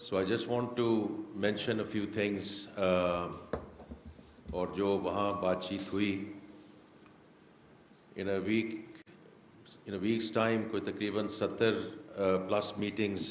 So I just want to mention a few things اور جو وہاں بات چیت ہوئی in a week's time کوئی تقریباً 70+ meetings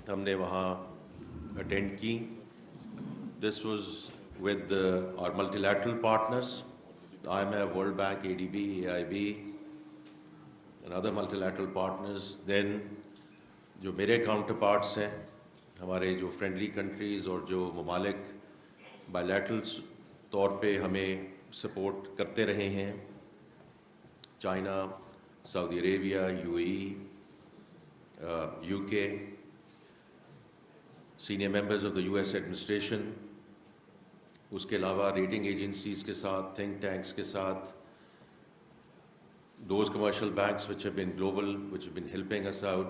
ہم نے وہاں اٹینڈ کی. This was with our multilateral partners, IMF, World Bank, ADB, AIB and other multilateral partners. Then جو میرے کاؤنٹر پارٹس ہیں ہمارے جو فرینڈلی کنٹریز اور جو ممالک بائیلیٹرل طور پہ ہمیں سپورٹ کرتے رہے ہیں، چائنا، سعودی عربیہ، UAE, UK, senior members of the US administration, اس کے علاوہ ریٹنگ ایجنسیز کے ساتھ، تھنک ٹینکس کے ساتھ، those commercial banks which have been global, which have been helping us out.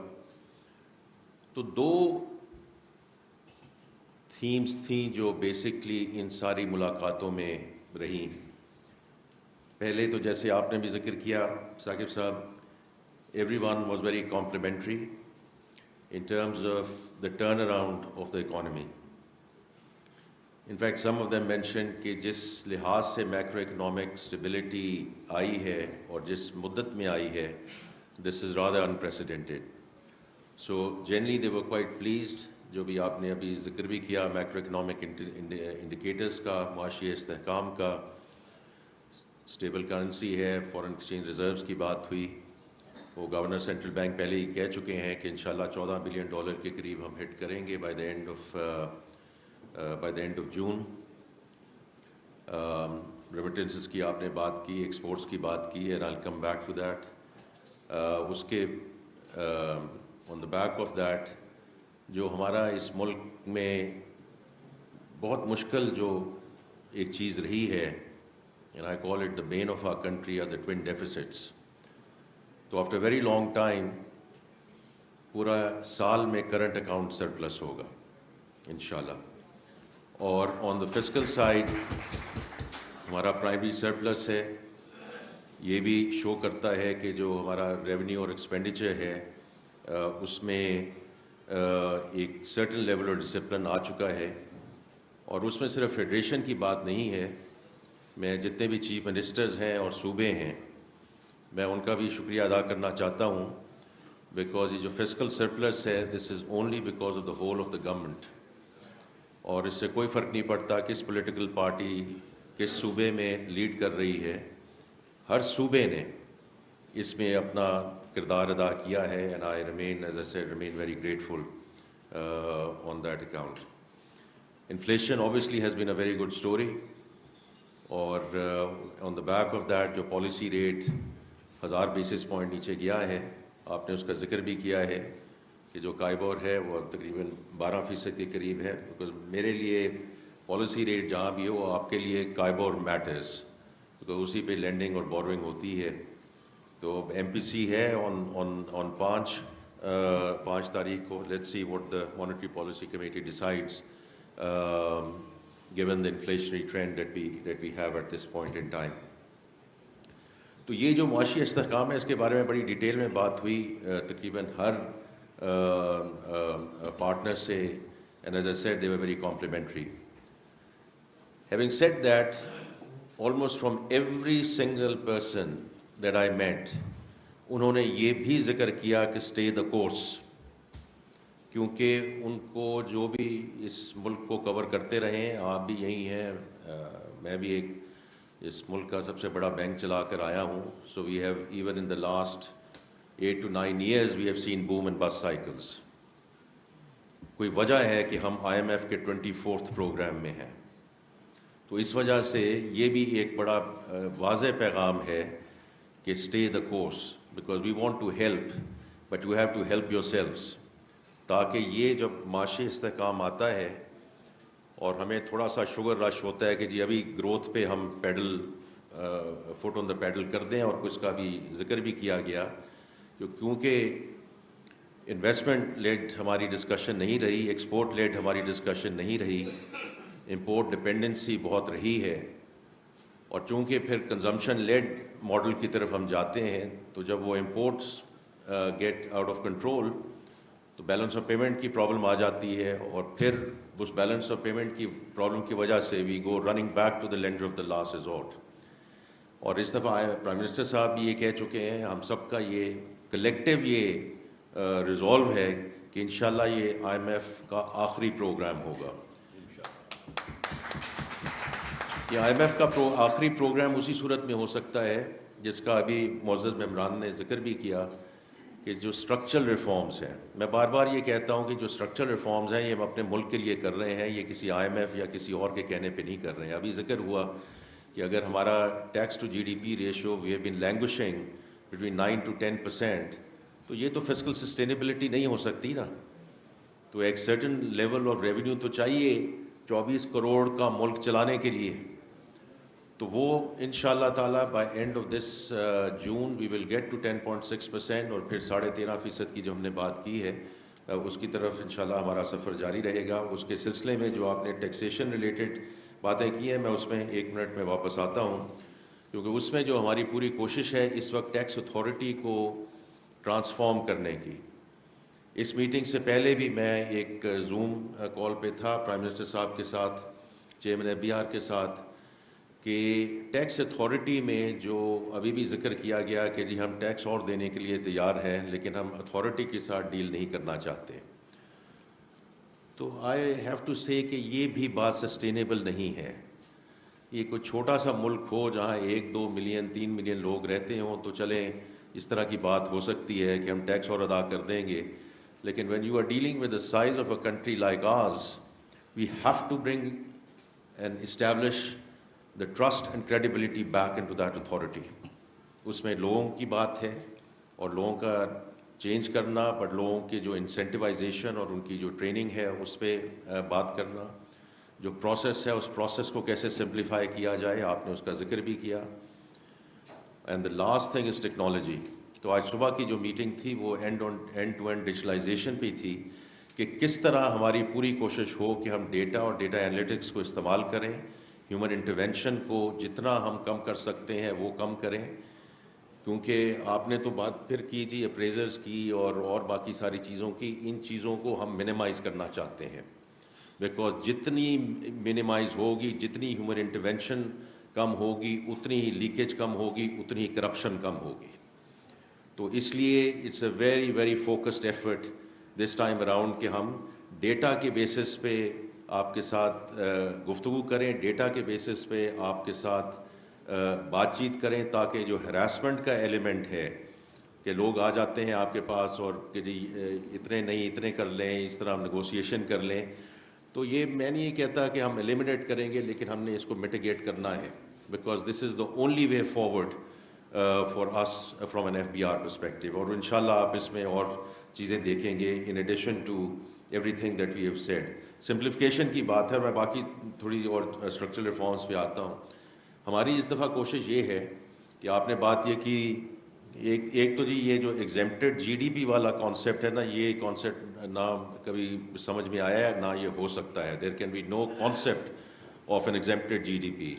تو دو تھیمز تھیں جو بیسکلی ان ساری ملاقاتوں میں رہیں. پہلے تو جیسے آپ نے بھی ذکر کیا ثاقب صاحب، every one was very complementary in terms of the turnaround of the economy. In fact, some of them mentioned کہ جس لحاظ سے میکرو اکنامک اسٹیبلٹی آئی ہے اور جس مدت میں آئی ہے، this is rather unprecedented. So generally they were quite pleased. جو بھی آپ نے ابھی ذکر بھی کیا میکرو اکنامک انڈیکیٹرز کا، معاشی استحکام کا، اسٹیبل کرنسی ہے، فارن ایکسچینج ریزروز کی بات ہوئی. وہ گورنر سینٹرل بینک پہلے ہی کہہ چکے ہیں کہ انشاءاللہ $14 بلین کے قریب ہم ہٹ کریں گے by the end of June. Remittances کی آپ نے بات کی، ایکسپورٹس کی بات کی، and I will come back to that. اس کے on the back of that جو ہمارا اس ملک میں بہت مشکل جو ایک چیز رہی ہے، and I call it the bane of our country, or the twin deficits. تو آفٹر ویری لانگ ٹائم پورا سال میں کرنٹ اکاؤنٹ سرپلس ہوگا انشاءاللہ. اور آن دا فسکل سائڈ ہمارا پرائمری سرپلس ہے. یہ بھی شو کرتا ہے کہ جو ہمارا ریونیو اور ایکسپینڈیچر ہے اس میں ایک سرٹن لیول آف ڈسپلن آ چکا ہے. اور اس میں صرف فیڈریشن کی بات نہیں ہے، میں جتنے بھی چیف منسٹرز ہیں اور صوبے ہیں میں ان کا بھی شکریہ ادا کرنا چاہتا ہوں، بیکاز یہ جو فسکل سرپلس ہے this is only because of the whole of the government. اور اس سے کوئی فرق نہیں پڑتا کس پولیٹیکل پارٹی کس صوبے میں لیڈ کر رہی ہے، ہر صوبے نے اس میں اپنا کردار ادا کیا ہے. And I remain as I said remain very grateful on that account. Inflation obviously has been a very good story. اور on the back of that جو پالیسی ریٹ 1000 بیسس پوائنٹ نیچے گیا ہے، آپ نے اس کا ذکر بھی کیا ہے کہ جو کائبور ہے وہ تقریباً 12% کے قریب ہے. بیکاز میرے لیے پالیسی ریٹ جہاں بھی ہو وہ آپ کے لیے کائبور میٹرز، بیکاز اسی پہ لینڈنگ اور بوروئنگ ہوتی ہے. تو MPC ہے on 5 تاریخ کو. Let's see what the monetary policy committee decides given the inflationary trend that we have at this point in time. تو یہ جو معاشی استحکام ہے اس کے بارے میں بڑی ڈیٹیل میں بات ہوئی تقریباً ہر پارٹنر سے. and as I said they were very complimentary. Having said that, almost from every single person that I met انہوں نے یہ بھی ذکر کیا کہ stay the course، کیونکہ ان کو جو بھی اس ملک کو کور کرتے رہے ہیں، آپ بھی یہی ہیں، میں بھی ایک اس ملک کا سب سے بڑا بینک چلا کر آیا ہوں. So we have even in the last 8 to 9 years we have seen boom in bus cycles. کوئی وجہ ہے کہ ہم IMF کے 24th پروگرام میں ہیں. تو اس وجہ سے یہ بھی ایک بڑا واضح پیغام ہے کہ stay the course, because we want to help but you have to help yourselves. تاکہ یہ جب معاشی استحکام آتا ہے اور ہمیں تھوڑا سا شوگر رش ہوتا ہے کہ جی ابھی گروتھ پہ ہم pedal fit on the pedal کر دیں، اور کچھ کا بھی ذکر بھی کیا گیا کیونکہ انویسٹمنٹ لیڈ ہماری ڈسکشن نہیں رہی، ایکسپورٹ لیڈ ہماری ڈسکشن نہیں رہی، امپورٹ ڈپینڈنسی بہت رہی ہے. اور چونکہ پھر کنزمپشن لیڈ ماڈل کی طرف ہم جاتے ہیں تو جب وہ imports get out of control تو بیلنس آف پیمنٹ کی پرابلم آ جاتی ہے, اور پھر اس بیلنس آف پیمنٹ کی پرابلم کی وجہ سے we go running back to the lender of the last resort. اور اس دفعہ پرائم منسٹر صاحب بھی یہ کہہ چکے ہیں, ہم سب کا یہ کلیکٹیو یہ ریزولو ہے کہ انشاءاللہ یہ آئی ایم ایف کا آخری پروگرام ہوگا. یہ آئی ایم ایف کا آخری پروگرام اسی صورت میں ہو سکتا ہے جس کا ابھی معزز ممبران نے ذکر بھی کیا, کہ جو اسٹرکچرل ریفارمز ہیں, میں بار بار یہ کہتا ہوں کہ جو اسٹرکچرل ریفارمز ہیں یہ ہم اپنے ملک کے لیے کر رہے ہیں, یہ کسی آئی ایم ایف یا کسی اور کے کہنے پہ نہیں کر رہے ہیں. ابھی ذکر ہوا کہ اگر ہمارا tax to G D P ratio we have been languishing between 9 to 10%, تو یہ تو فسکل سسٹینیبلٹی نہیں ہو سکتی نا. تو ایک سرٹن لیول آف ریونیو تو چاہیے 24 کروڑ کا ملک چلانے کے لیے. تو وہ انشاءاللہ تعالیٰ by end of this June we will get to 10.6%, اور پھر 13.5% کی جو ہم نے بات کی ہے اس کی طرف انشاءاللہ ہمارا سفر جاری رہے گا. اس کے سلسلے میں جو آپ نے ٹیکسیشن ریلیٹڈ باتیں کی ہیں, میں اس میں 1 منٹ میں واپس آتا ہوں, کیونکہ اس میں جو ہماری پوری کوشش ہے اس وقت ٹیکس اتھارٹی کو ٹرانسفارم کرنے کی. اس میٹنگ سے پہلے بھی میں ایک زوم کال پہ تھا پرائم منسٹر صاحب کے ساتھ, چیئرمین ایف بی آر کے ساتھ, کہ ٹیکس اتھارٹی میں جو ابھی بھی ذکر کیا گیا کہ جی ہم ٹیکس اور دینے کے لیے تیار ہیں لیکن ہم اتھارٹی کے ساتھ ڈیل نہیں کرنا چاہتے. تو آئی ہیو ٹو سے کہ یہ بھی بات سسٹینیبل نہیں ہے. یہ کوئی چھوٹا سا ملک ہو جہاں 1-2 ملین 3 ملین لوگ رہتے ہوں تو چلیں اس طرح کی بات ہو سکتی ہے کہ ہم ٹیکس اور ادا کر دیں گے, لیکن when you are dealing with the size of a country like ours, we have to bring and establish the trust and credibility back into that authority. اس میں لوگوں کی بات ہے اور لوگوں کا چینج کرنا, بٹ لوگوں کے جو انسینٹیوائزیشن اور ان کی جو ٹریننگ ہے اس پہ بات کرنا, جو پروسیس ہے اس پروسیس کو کیسے سمپلیفائی کیا جائے, آپ نے اس کا ذکر بھی کیا. And the last thing is technology. تو آج صبح کی جو میٹنگ تھی وہ اینڈ ٹو اینڈ ڈیجیٹلائزیشن پہ تھی, کہ کس طرح ہماری پوری کوشش ہو کہ ہم ڈیٹا اور ڈیٹا انالیٹکس کو استعمال کریں, ہیومن انٹرونشن کو جتنا ہم کم کر سکتے ہیں وہ کم کریں. کیونکہ آپ نے تو بات پھر کی جی اپریزرز کی اور باقی ساری چیزوں کی, ان چیزوں کو ہم منیمائز کرنا چاہتے ہیں, بیکاز جتنی منیمائز ہوگی, جتنی ہیومن انٹرونشن کم ہوگی, اتنی ہی لیکیج کم ہوگی, اتنی ہی کرپشن کم ہوگی. تو اس لیے it's a very very focused effort this time around کہ ہم ڈیٹا کے بیسس پہ آپ کے ساتھ گفتگو کریں, ڈیٹا کے بیسس پہ آپ کے ساتھ بات چیت کریں, تاکہ جو ہراسمنٹ کا ایلیمنٹ ہے کہ لوگ آ جاتے ہیں آپ کے پاس اور کہ جی اتنے نہیں اتنے کر لیں, اس طرح ہم نیگوسیشن کر لیں, تو یہ میں نہیں کہتا کہ ہم ایلیمنیٹ کریں گے, لیکن ہم نے اس کو میٹیگیٹ کرنا ہے, because this is the only way forward for us from an F B R perspective. اور انشاءاللہ آپ اس میں اور چیزیں دیکھیں گے ان ایڈیشن ٹو ایوری تھنگ that we have said. Simplification کی بات ہے, میں باقی تھوڑی اور اسٹرکچرل ریفارمس پہ آتا ہوں. ہماری اس دفعہ کوشش یہ ہے کہ آپ نے بات یہ کی, ایک تو جی یہ جو ایگزیمپٹڈ جی ڈی پی والا کانسیپٹ ہے نا, یہ کانسیپٹ نہ کبھی سمجھ میں آیا ہے نہ یہ ہو سکتا ہے. There can be no concept of an exempted G D P.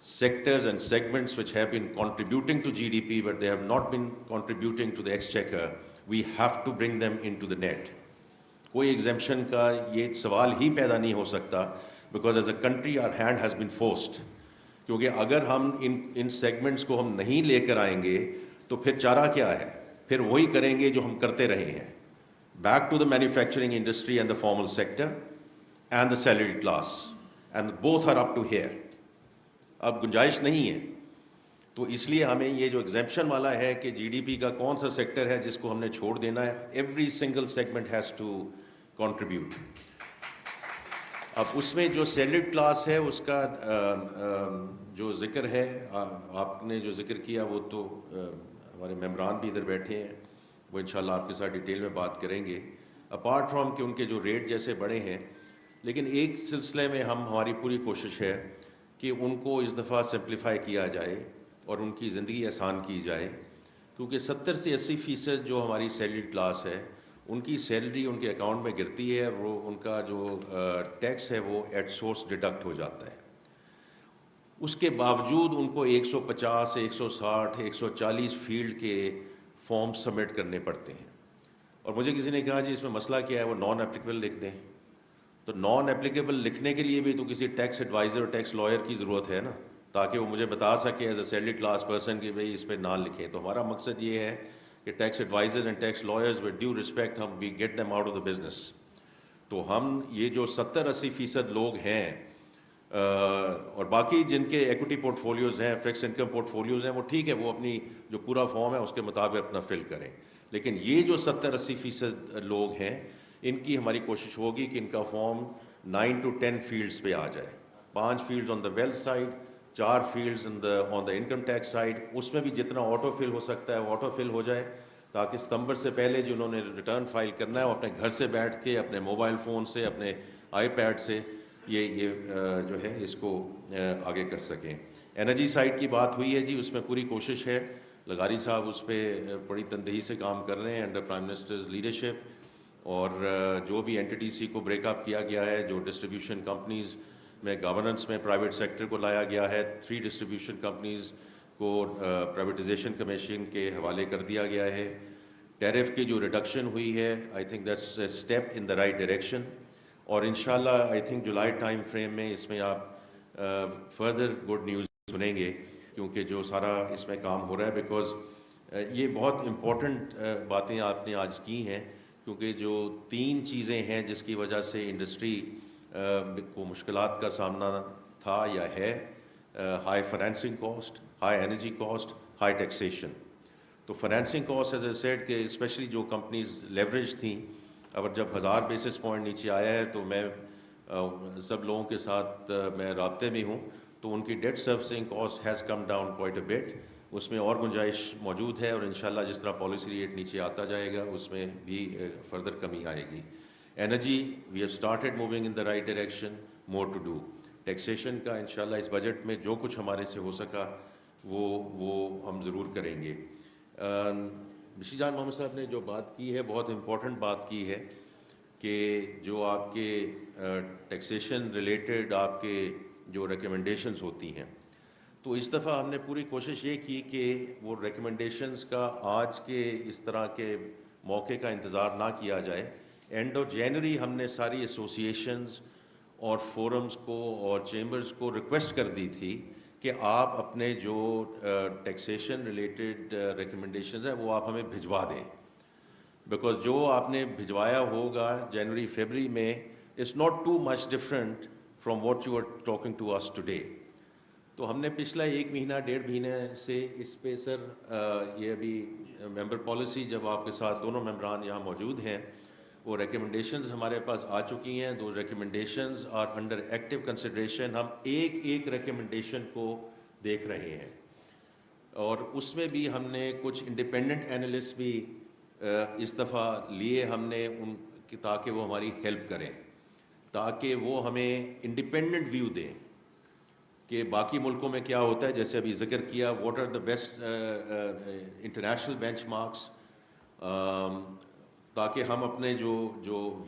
Sectors and segments which have been contributing to GDP but they have not been contributing to the exchequer, we have to bring them into the net. کوئی exemption کا یہ سوال ہی پیدا نہیں ہو سکتا, because as a country our hand has been forced. کیونکہ اگر ہم ان segments کو ہم نہیں لے کر آئیں گے تو پھر چارہ کیا ہے, پھر وہی کریں گے جو ہم کرتے رہے ہیں. Back to the manufacturing industry and the formal sector and the salaried class, and both are up to here. اب گنجائش نہیں ہے. تو اس لیے ہمیں یہ جو ایگزیمپشن والا ہے کہ جی ڈی پی کا کون سا سیکٹر ہے جس کو ہم نے چھوڑ دینا ہے, every single segment has to contribute. اب اس میں جو سیلریڈ کلاس ہے اس کا جو ذکر ہے, آپ نے جو ذکر کیا وہ تو ہمارے ممبران بھی ادھر بیٹھے ہیں, وہ انشاءاللہ آپ کے ساتھ ڈیٹیل میں بات کریں گے, اپارٹ فرام کہ ان کے جو ریٹ جیسے بڑے ہیں. لیکن ایک سلسلے میں ہماری پوری کوشش ہے کہ ان کو اس دفعہ سمپلیفائی کیا جائے اور ان کی زندگی آسان کی جائے, کیونکہ 70 سے 80% جو ہماری سیلریڈ کلاس ہے ان کی سیلری ان کے اکاؤنٹ میں گرتی ہے, وہ ان کا جو ٹیکس ہے وہ ایٹ سورس ڈیڈکٹ ہو جاتا ہے. اس کے باوجود ان کو 150 160 140 فیلڈ کے فارم سبمٹ کرنے پڑتے ہیں. اور مجھے کسی نے کہا جی اس میں مسئلہ کیا ہے, وہ نان اپلیکیبل لکھ دیں. تو نان اپلیکیبل لکھنے کے لیے بھی تو کسی ٹیکس ایڈوائزر اور ٹیکس لائر کی ضرورت ہے نا, تاکہ وہ مجھے بتا سکے as a salary class person کہ بھئی اس پہ نہ لکھیں. تو ہمارا مقصد یہ ہے کہ tax advisors and tax lawyers with due respect ہم we get them out of the business. تو ہم یہ جو 70-80% لوگ ہیں اور باقی جن کے ایکوٹی پورٹ فولیوز ہیں, فکس انکم پورٹ فولیوز ہیں, وہ ٹھیک ہے, وہ اپنی جو پورا فارم ہے اس کے مطابق اپنا فل کریں. لیکن یہ جو 70-80% لوگ ہیں, ان کی ہماری کوشش ہوگی کہ ان کا فارم 9 to 10 فیلڈز پہ آ جائے. 5 fields on the wealth side, 4 fields on the income tax side. اس میں بھی جتنا آٹو فل ہو سکتا ہے وہ آٹو فل ہو جائے, تاکہ ستمبر سے پہلے جنہوں نے ریٹرن فائل کرنا ہے وہ اپنے گھر سے بیٹھ کے اپنے موبائل فون سے, اپنے آئی پیڈ سے یہ جو ہے اس کو آگے کر سکیں. انرجی سائٹ کی بات ہوئی ہے جی, اس میں پوری کوشش ہے. لغاری صاحب اس پہ بڑی تندہی سے کام کر رہے ہیں انڈر پرائم منسٹرز لیڈرشپ. اور جو بھی این ٹی ٹی سی کو بریک اپ کیا گیا ہے, جو ڈسٹریبیوشن کمپنیز میں گورننس میں پرائیویٹ سیکٹر کو لایا گیا ہے, 3 ڈسٹریبیوشن کمپنیز کو پرائیویٹائزیشن کمیشن کے حوالے کر دیا گیا ہے. ٹیرف کی جو ریڈکشن ہوئی ہے, I think that's a step in the right direction. اور انشاءاللہ I think July time frame میں اس میں آپ فردر گڈ نیوز سنیں گے, کیونکہ جو سارا اس میں کام ہو رہا ہے. بیکاز یہ بہت امپورٹنٹ باتیں آپ نے آج کی ہیں, کیونکہ جو 3 چیزیں ہیں جس کی وجہ سے انڈسٹری کو مشکلات کا سامنا تھا یا ہے, high financing cost, high energy cost, high taxation. تو financing cost as I said کہ اسپیشلی جو کمپنیز لیوریج تھیں, اب جب 1000 بیسس پوائنٹ نیچے آیا ہے تو میں سب لوگوں کے ساتھ میں رابطے میں ہوں, تو ان کی debt servicing cost has come down quite a bit. اس میں اور گنجائش موجود ہے, اور انشاءاللہ جس طرح پالیسی ریٹ نیچے آتا جائے گا اس میں بھی فردر کمی آئے گی. Energy we have started moving in the right direction, more to do. Taxation کا انشاءاللہ اس بجٹ میں جو کچھ ہمارے سے ہو سکا وہ ہم ضرور کریں گے. بشیر جان محمد صاحب نے جو بات کی ہے بہت امپورٹنٹ بات کی ہے, کہ جو آپ کے ٹیکسیشن ریلیٹڈ آپ کے جو ریکمنڈیشنز ہوتی ہیں, تو اس دفعہ ہم نے پوری کوشش یہ کی کہ وہ ریکمنڈیشنز کا آج کے اس طرح کے موقع کا انتظار نہ کیا جائے. اینڈ آف جنوری ہم نے ساری ایسوسیشنز اور فورمز کو اور چیمبرز کو ریکویسٹ کر دی تھی کہ آپ اپنے جو ٹیکسیشن ریلیٹڈ ریکمنڈیشنز ہیں وہ آپ ہمیں بھجوا دیں. بیکاز جو آپ نے بھجوایا ہوگا جنوری فیبری میں, it's not too much different from what you are talking to us today. تو ہم نے پچھلا 1 مہینہ 1.5 مہینے سے اس پہ سر یہ ابھی ممبر پالیسی, جب آپ کے ساتھ دونوں ممبران یہاں موجود ہیں, وہ ریکمنڈیشنز ہمارے پاس آ چکی ہیں. دو recommendations are under active consideration. ہم ایک ریکمنڈیشن کو دیکھ رہے ہیں, اور اس میں بھی ہم نے کچھ انڈیپینڈنٹ اینالسٹ بھی اس دفعہ لیے ہم نے ان کی, تاکہ وہ ہماری ہیلپ کریں, تاکہ وہ ہمیں انڈیپینڈنٹ ویو دیں کہ باقی ملکوں میں کیا ہوتا ہے. جیسے ابھی ذکر کیا what are the best international benchmarks, تاکہ ہم اپنے جو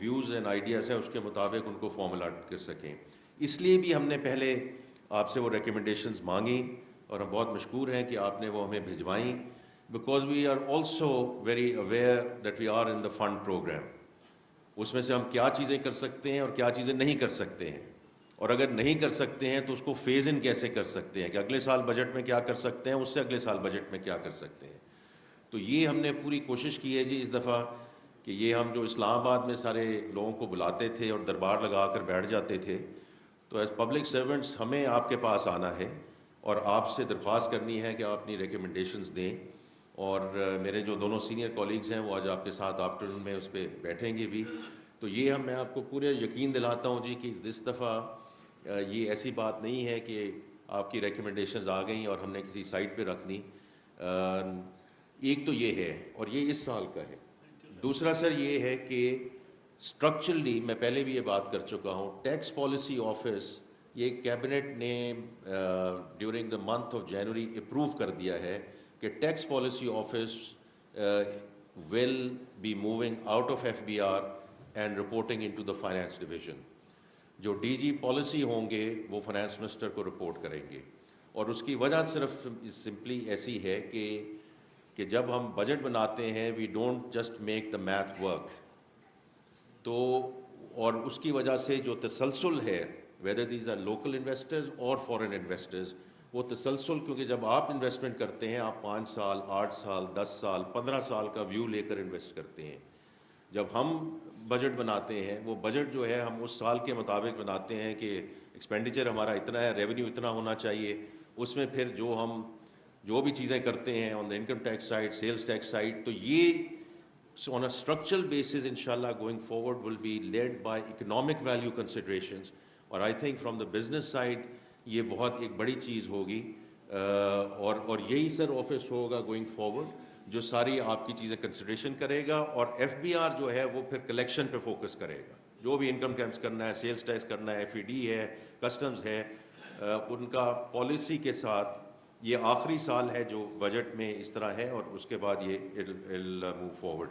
ویوز اینڈ آئیڈیاز ہیں اس کے مطابق ان کو فارمولیٹ کر سکیں. اس لیے بھی ہم نے پہلے آپ سے وہ ریکمنڈیشنز مانگی, اور ہم بہت مشکور ہیں کہ آپ نے وہ ہمیں بھجوائیں. Because we are also very aware that we are in the fund programme. اس میں سے ہم کیا چیزیں کر سکتے ہیں اور کیا چیزیں نہیں کر سکتے ہیں, اور اگر نہیں کر سکتے ہیں تو اس کو فیز ان کیسے کر سکتے ہیں, کہ اگلے سال بجٹ میں کیا کر سکتے ہیں, اس سے اگلے سال بجٹ میں کیا کر سکتے ہیں. تو یہ ہم نے پوری کوشش کی ہے جی اس دفعہ, کہ یہ ہم جو اسلام آباد میں سارے لوگوں کو بلاتے تھے اور دربار لگا کر بیٹھ جاتے تھے, تو ایز پبلک سرونٹس ہمیں آپ کے پاس آنا ہے اور آپ سے درخواست کرنی ہے کہ آپ اپنی ریکمنڈیشنز دیں. اور میرے جو دونوں سینئر کولیگز ہیں وہ آج آپ کے ساتھ آفٹرنون میں اس پہ بیٹھیں گے بھی. تو یہ میں آپ کو پورے یقین دلاتا ہوں جی کہ اس دفعہ یہ ایسی بات نہیں ہے کہ آپ کی ریکمنڈیشنز آ گئیں اور ہم نے کسی سائٹ پہ رکھ دیں. ایک تو یہ ہے, اور یہ اس سال کا ہے. دوسرا سر یہ ہے کہ اسٹرکچرلی میں پہلے بھی یہ بات کر چکا ہوں, ٹیکس پالیسی آفس یہ کیبنٹ نے during the month of January approve کر دیا ہے کہ tax policy office will be moving out of F B R and reporting into the finance division. جو ڈی جی پالیسی ہوں گے وہ فائنانس منسٹر کو رپورٹ کریں گے, اور اس کی وجہ صرف سمپلی ایسی ہے کہ کہ جب ہم بجٹ بناتے ہیں we don't just make the math work. تو اور اس کی وجہ سے جو تسلسل ہے whether these are local investors اور فورن انویسٹرز، وہ تسلسل، کیونکہ جب آپ انویسٹمنٹ کرتے ہیں آپ 5 سال 8 سال 10 سال 15 سال کا ویو لے کر انویسٹ کرتے ہیں. جب ہم بجٹ بناتے ہیں وہ بجٹ جو ہے ہم اس سال کے مطابق بناتے ہیں کہ ایکسپینڈیچر ہمارا اتنا ہے، ریونیو اتنا ہونا چاہیے. اس میں پھر جو بھی چیزیں کرتے ہیں on the income tax side, sales tax side, تو یہ on a structural basis inshallah going forward will be led by economic value considerations. اور I think from the business side یہ بہت ایک بڑی چیز ہوگی، اور یہی سر آفس ہوگا گوئنگ فارورڈ جو ساری آپ کی چیزیں کنسیڈریشن کرے گا. اور ایف بی آر جو ہے وہ پھر کلیکشن پہ فوکس کرے گا. جو بھی انکم ٹیکس کرنا ہے، سیلز ٹیکس کرنا ہے، ایف ای ڈی ہے، کسٹمز ہے، ان کا پالیسی کے ساتھ یہ آخری سال ہے جو بجٹ میں اس طرح ہے، اور اس کے بعد یہ موو فارورڈ.